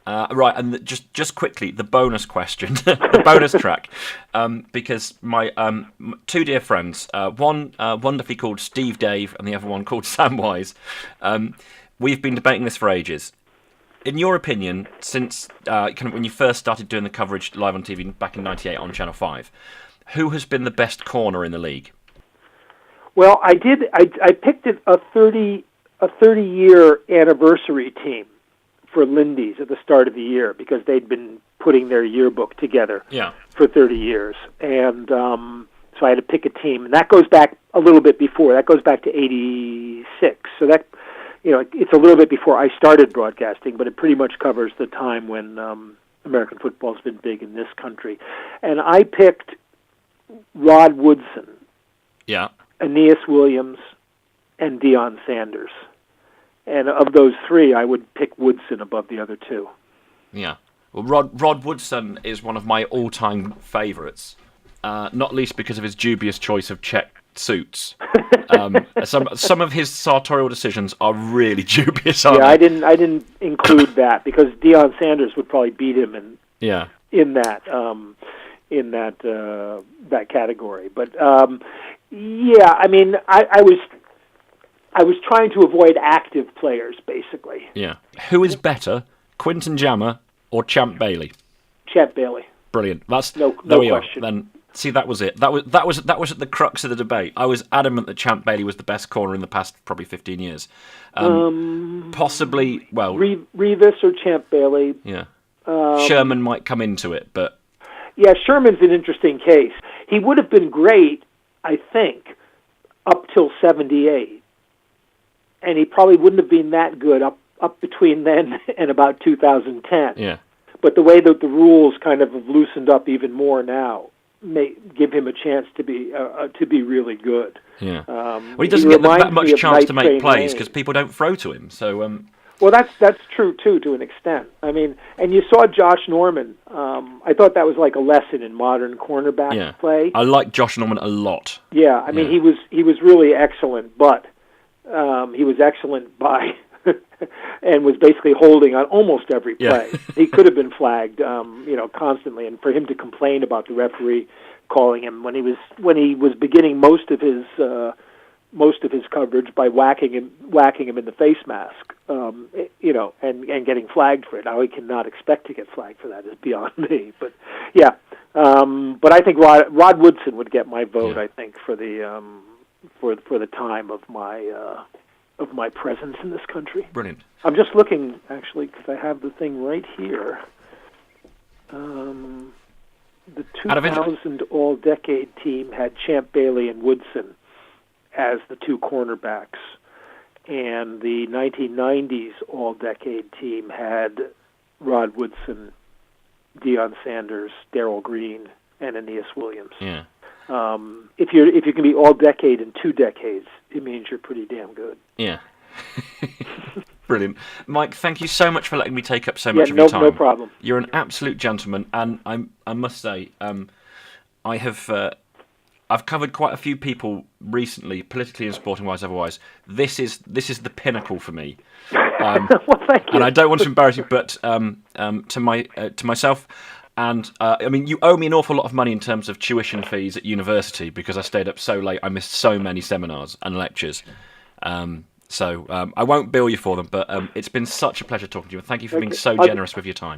Right, and just quickly, the bonus question, the bonus track, because my two dear friends, one wonderfully called Steve Dave, and the other one called Samwise, we've been debating this for ages. In your opinion, since kind of when you first started doing the coverage live on TV back in '98 on Channel 5, who has been the best corner in the league? Well, I did. I picked a 30-year anniversary team for Lindy's at the start of the year because they'd been putting their yearbook together for 30 years, and so I had to pick a team, and that goes back a little bit before. That goes back to '86. So that, it's a little bit before I started broadcasting, but it pretty much covers the time when American football's been big in this country. And I picked Rod Woodson, Aeneas Williams, and Deion Sanders. And of those three, I would pick Woodson above the other two. Yeah. Well, Rod Woodson is one of my all-time favourites, not least because of his dubious choice of check suits. Some of his sartorial decisions are really dubious. Aren't they? I didn't include that because Deion Sanders would probably beat him in that category. But I mean, I was trying to avoid active players, basically. Yeah. Who is better, Quinton Jammer or Champ Bailey? Champ Bailey. Brilliant. That's no there we question. Are. Then see, that was it. That was at the crux of the debate. I was adamant that Champ Bailey was the best corner in the past probably 15 years. Possibly, well, Revis or Champ Bailey. Yeah. Sherman might come into it, but yeah, Sherman's an interesting case. He would have been great, I think, up till '78. And he probably wouldn't have been that good up between then and about 2010. Yeah. But the way that the rules kind of have loosened up even more now may give him a chance to be really good. Yeah. Well, he doesn't get that much chance to make plays because people don't throw to him. So. Well, that's true too, to an extent. I mean, and you saw Josh Norman. I thought that was like a lesson in modern cornerback play. I like Josh Norman a lot. Yeah, I mean, he was really excellent, but. He was excellent by and was basically holding on almost every play. Yeah. He could have been flagged, constantly, and for him to complain about the referee calling him when he was beginning most of his coverage by whacking him in the face mask, and getting flagged for it. Now he cannot expect to get flagged for that is beyond me. But yeah, but I think Rod Woodson would get my vote. I think for the. For the time of my presence in this country. Brilliant. I'm just looking, actually, because I have the thing right here. The 2000 All-Decade team had Champ Bailey and Woodson as the two cornerbacks, and the 1990s All-Decade team had Rod Woodson, Deion Sanders, Darrell Green, and Aeneas Williams. Yeah. If you can be all decade in 2 decades, it means you're pretty damn good. Yeah. Brilliant. Mike, thank you so much for letting me take up so much of your time. No problem. You're an absolute gentleman, and I must say, I've covered quite a few people recently, politically and sporting-wise, otherwise. This is the pinnacle for me. Well, thank you. And I don't want to embarrass you, but to myself. And, I mean, you owe me an awful lot of money in terms of tuition fees at university because I stayed up so late. I missed so many seminars and lectures. So I won't bill you for them, but it's been such a pleasure talking to you. And thank you for being so generous with your time.